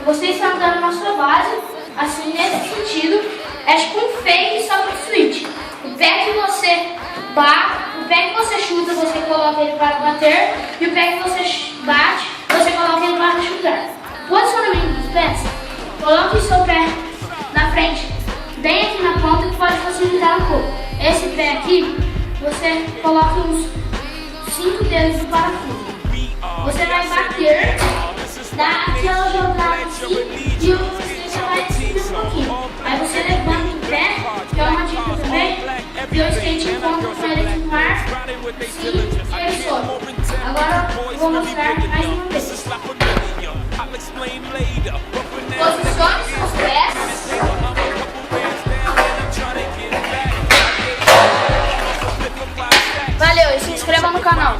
Você está andando na sua base, assim nesse sentido, é tipo um fake só pro switch. O pé que você chuta, você coloca ele para bater, e o pé que você bate, você coloca ele para chutar. Posicionamento dos pés: coloque o seu pé na frente, bem aqui na ponta, que pode facilitar um pouco. Esse pé aqui, você coloca uns 5 dedos de parafuso. Você vai bater, dá aquela jogada assim, e você vai subir um pouquinho. Aí você levanta o pé, que é uma dica também, e o skate encontra com ele aqui no ar, sim, e ele sobe. Agora vou mostrar mais uma vez. Posicione seus pés. Valeu, e se inscreva no canal.